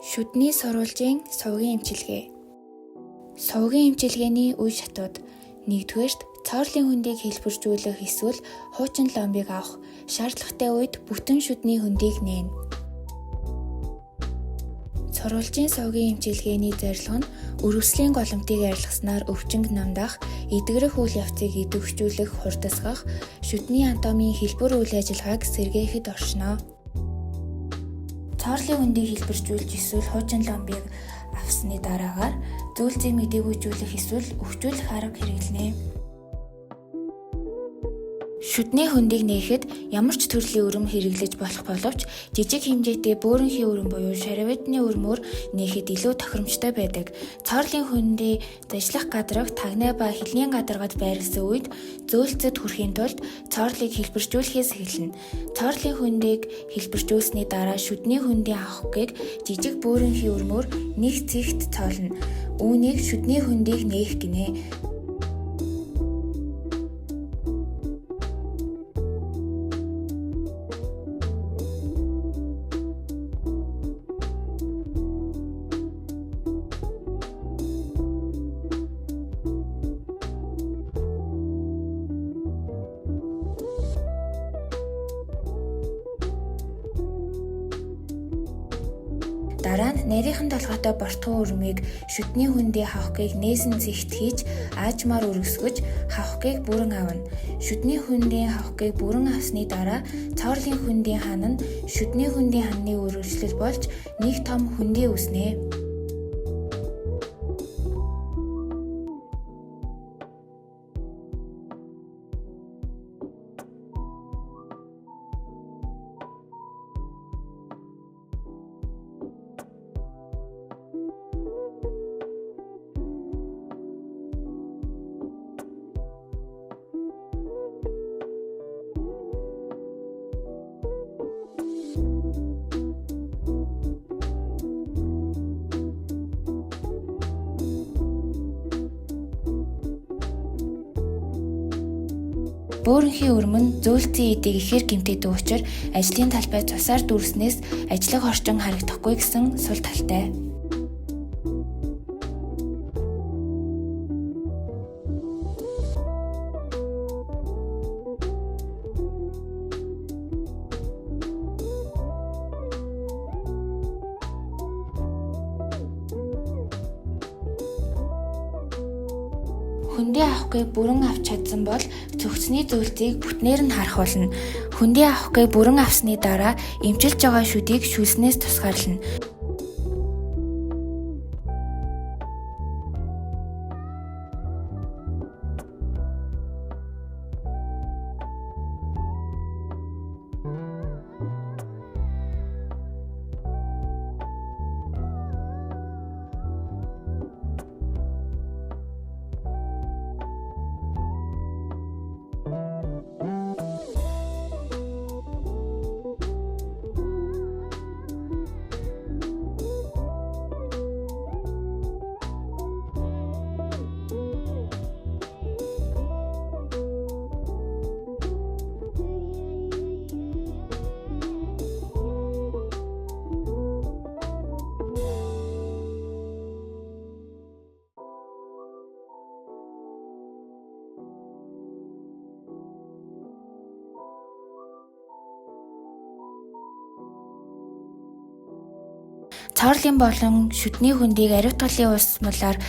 Шүдний сурвалжийн совгийн эмчилгээ. Совгийн эмчилгээний үе шатууд. 1-р, цоорлын хөндийг хэлбэржүүлэх эсвэл хуучин ломбыг авах. Шаардлагатай үед бүтэн шүдний хөндийг нээнэ. Сурвалжийн совгийн эмчилгээний зорилго нь өрөвслийн голомтыг арилгаснаар өвчинг намдах, эдгэрэх үйл явцыг идэвхжүүлэх, хурдасгах, шүдний анатомийн хэлбэр үйл ажиллагааг сэргээхэд оршино. Цоорлын хөндийг хэлбэржүүлж эсвэл хуучин ломбыг авсны дараагаар зөвлөцийг мэдээгүйжүүлэх эсвэл өвчүүлэх арга хэрэглэнэ. Шүдний хөндийг нээхэд ямар ч төрлийн өрөм хэрэглэж болох боловч жижиг хэмжээтэй бөөрөнхийн өрөм буюу шаравидны өрмөөр нээхэд илүү тохиромжтой байдаг. Цоорлын хөндий зажлах гадарга, тагнай ба хилний гадаргад байрласан үед зөөлцөд хүрэхийн тулд цоорлыг хэлбэржүүлэхээс эхэлнэ. Цоорлын хөндийг хэлбэржүүлсний дараа шүдний хөндийн хавхгийг жижиг бөөрөнхийн өрмөөр нэг цэгт цоолно. Үүнийг шүдний хөндийг нээх гинэ. Дараа нь нарийнхан толгойтой бортхон өрмийг шүдний хөндийн хавхгийг нээсэн цэгт хийж аажмаар өргөсгөж хавхгийг бүрэн авна. Шүдний хөндийн хавхгийг бүрэн авсны дараа цоорлын хөндийн хан нь шүдний хөндийн ханны үргэлжлэл болж нэг том хөндий үүснэ. Бөөрөнхийн өрмөн зөөлцийн эдийг ихээр гэмтээдэг учраас ажлын талбай цусаар дүүрснээс ажлах орчин харагдахгүй гэсэн сул талтай. Хөндий авахыг бүрэн авч чадсан бол цөгцсний зөөлцийг бүтнээр нь харах болно. Хөндий авахыг бүрэн авсны дараа эмчилж байгаа шүдийг шүлснээс тусгаарлана. Цоорлын болон шүдний хөндийг ариутгалын усмалаар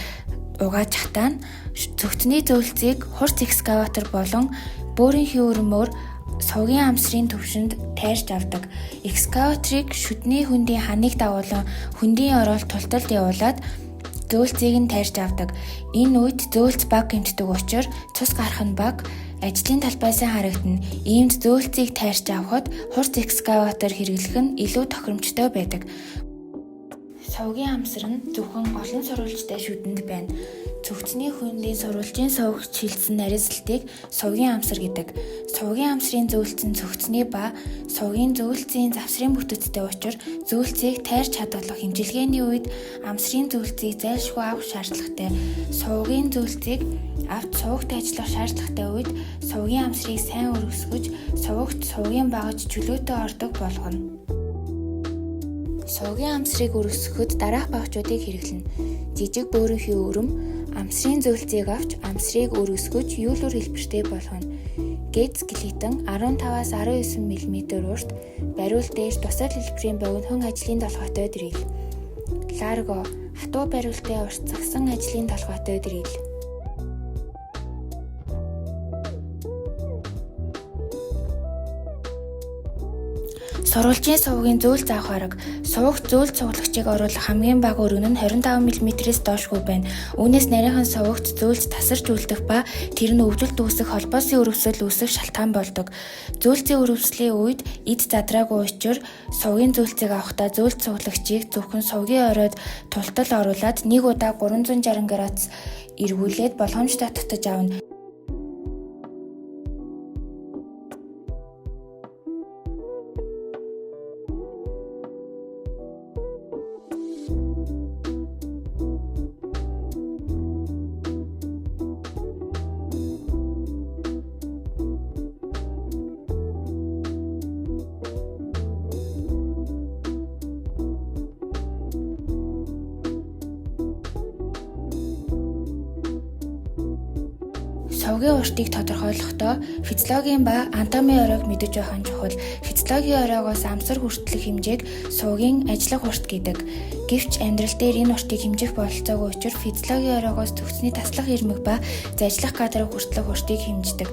угааж хатаа нь цөгцний зөөлцийг хурц экскаватор болон бөөрөнхийн өрмөөр совгийн амсрын төвшөнд тайрч авдаг. Экскаваторыг шүдний хөндийн ханыг дагуулan хөндийн оролт тулталд явуулаад зөөлцийг нь тайрч авдаг. Энэ үед зөөлц баг гэмтдэг учраас цус гарах нь баг, ажлын талбайс харагдана. Иймд зөөлцийг тайрч авахад хурц экскаватор хэрэглэх нь илүү тохиромжтой байдаг. Совгийн амсар нь зөвхөн олон сурвалжтай шүдэнд байна. Цөгцний хөндийн сурвалжийн совгч хилцсэн нарийсалтыг совгийн амсар гэдэг. Совгийн амсрын зөөлц нь цөгцний ба совгийн зөөлцийн завсрын бүтэцтэй учраас зөөлцийг тайрч хадгалах эмчилгээний үед амсрын зөөлцийг зайлшгүй авах шаардлагатай. Совгийн зөөлцийг авч сувагт ажиллах шаардлагатай үед совгийн амсрыг сайн өргөсгөж сувагт совгийн багаж чөлөөтэй ордог болгоно. Сувгийн амсрыг өргөсгөхөд дараах багцуудыг хэрэглэнэ. Жижиг бөөрөнхий өрөм амсрын зөвлөлтийг авч амсрыг өргөсгөж юулуур хэлбэртэй болгоно. Гэд скелетон 15-аас 19 мм урт бариул дээр тусал хэлбэрийн богинохон ажлын толгойтой дрил. Ларго хатуу бариултай уртсагсан ажлын толгойтой дрил. Сурвалжийн сувгийн зөөл заах арга. Сувагт зөөл цуглагчийг оруулах хамгийн бага өргөн нь 25 мм-с доошгүй байна. Үүнээс нарийнхан сувагт зөөлд тасарч үлдэх ба тэр нь өвдөлт үүсэх холбоосын өрөвсөл үүсэх шалтгаан болдог. Зөөлцийн өрөвслийн үед эд задраагүй учир сувгийн зөөлцийг авахдаа зөөлд цуглагчийг зөвхөн сувгийн оройд тултал оруулаад нэг удаа 360 градус эргүүлээд болгоомжтой татаж авна. Сувгийн уртыг тодорхойлохдоо физиологийн ба анатомийн оройг мэдэж байх нь чухал. Физиологийн оройгоос амсар хүртэлх хэмжээг сувгийн ажиллах урт гэдэг. Гэвч амьдрал дээр энэ уртыг хэмжих бололцоогүй учир физиологийн оройгоос төгсний таслах ирмэг ба зажлах кадрыг хүртэлх уртыг хэмждэг.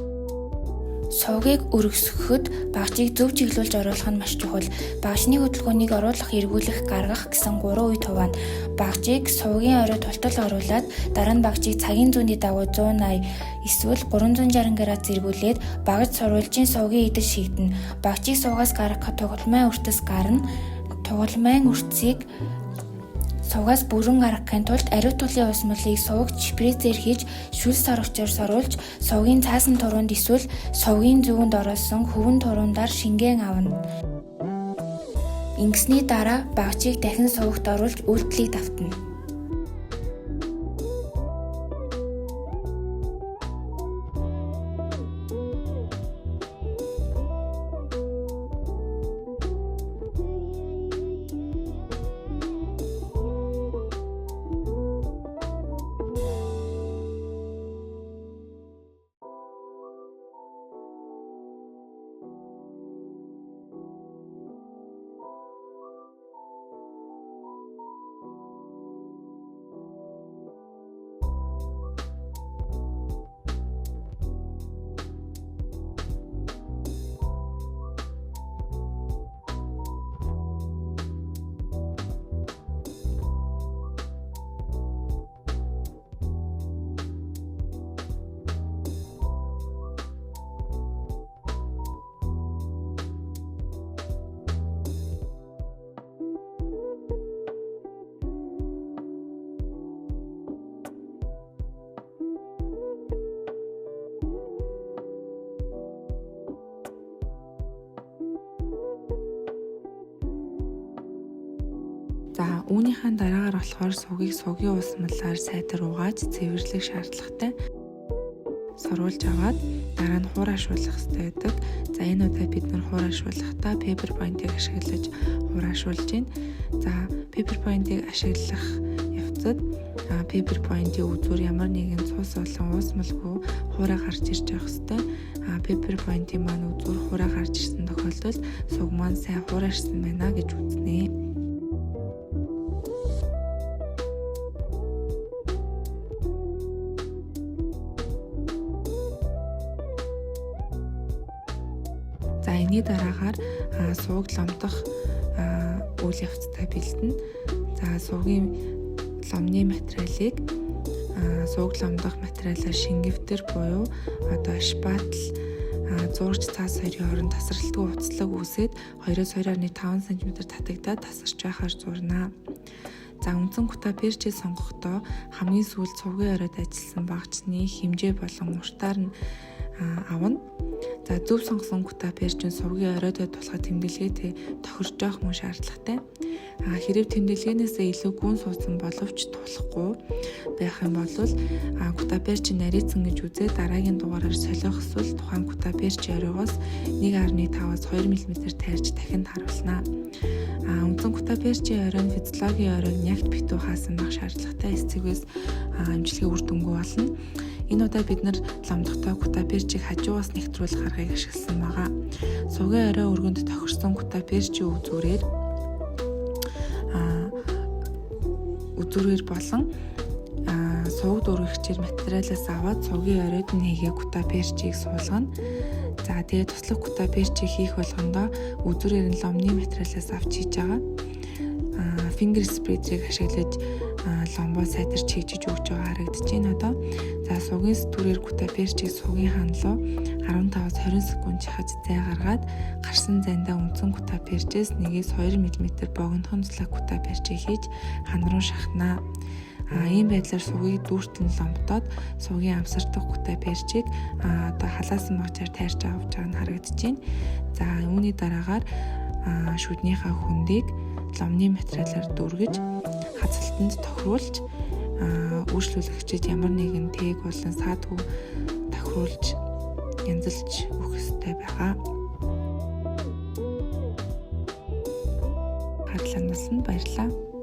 Сувгийг өргөсгөхөд багжийг зөв чиглүүлж оруулах нь маш чухал. Багжны хөдөлгөөнийг оруулах, эргүүлэх, гаргах гэсэн 3 үе хуваана. Багжийг сувгийн оройд тултал оруулаад дараа нь багжийг цагийн зүүнний дагуу 180 эсвэл 360 градус эргүүлээд багж сурвалжийн сувгийн эдэс шийдэнэ. Багжийг сувгаас гаргахад тугалмайн үртэс гарна. Тугалмайн үртсийг сувгаас бүрэн гаргахын тулд ариут тулын усмалыг сувагт шприцээр хийж шүлс сорогчоор соруулж сувгийн цаасан туруунд эсвэл сувгийн зүүнд ороосон хөвөн турундаар шингээн авна. Ингэсний дараа багжийг дахин сувагт оруулж үйлдэлийг давтна. За үүнийхэн дараагаар болохоор сувгийг сувгийн усмалаар сайтар угааж цэвэрлэх шаардлагатай. Сурвалж аваад дараа нь хураашуулах хэрэгтэй байдаг. За энэ удаа бид нэр хураашуулахдаа paper point-ыг ашиглаж хураашуулж байна. За paper point-ыг ашиглах явцад paper point-ийн үзүүр ямар нэгэн цус болон уусмалгүй хураа гарч ирж явах хэрэгтэй. Paper point-ийн маань үзүүр хураа гарч ирсэн тохиолдолд суг маань сайн хураашсан байна гэж үзнэ. За энэний дараагаар сувг ломдох үйл явцтай бэлдэнэ. За сувгийн ломны материалыг сувг ломдох материалаар шингэвтер буюу одоо шпатл зурж цаас хоёрын хооронд тасралтгүй уцлаг үүсээд 2-2.5 см татагдаад тасарч байхаар зурнаа. За үндсэн гута перчээ сонгохдоо хамгийн сүүлд сувгийн оройд ажилласан багцны хэмжээ болон уртаар нь авна. За зөв сонгосон кута перчин сувгийн оройдоо тулахад тэмдэглэгээ тохирч явах мөн шаардлагатай. Хэрэг тэмдэглээнээсээ илүү гүн суудсан боловч тулахгүй байх юм бол кута перчин нарийцсан гэж үзээ дараагийн дугаараар солих эсвэл тухайн кута перчин оройгоос 1.5-аас 2 мм тайрч дахин харуулна. Үндсэн кута перчин орой нь физиологийн оройг нягт битүү хаасан байх шаардлагатай эцэгээс амжилтын үр дүнгүй болно. Энэ удаа бид нар ломдохтой кута перчийг хажуугаас нэвтрүүлэх аргыг ашигласан байгаа. Сувгийн орой өргөнд тохирсон кута перчийн үзүүрээр болон сувг дүүргэгчээр материалаас аваад сувгийн оройд нэгээ кута перчийг суулгана. За тэгээд туслах кута перчийг хийх болгондоо үзүүрээр нь ломны материалаас авч хийж байгаа. Finger spreader-ыг ашиглаж ломбоо сайдарч хийжиж өгч байгаа харагдаж байна одоо. За сувгийн сэтгүүрээр кута перчийг сувгийн ханлуу 15-аас 20 секунд чахаж зай гаргаад гарсан зайдаа үндсэн кута перчээс 1-2 мм богинохон цулаа кута перчийг хийж хан руу шахнаа. Ийм байдлаар сувгийг дүүртэн ломтоод сувгийн амсардах кута перчийг одоо халаасан багчаар тайрч авч байгаа нь харагдаж байна. За үүний дараагаар шүднийхээ хөндийг ломны материалаар дүүргэж хазалтанд тохируулж үйлчлүүлэгчид ямар нэгэн тээг болон саадгүй тохируулж янзалж өгөх ёстой байгаа. Хадлаа насанд баярлалаа.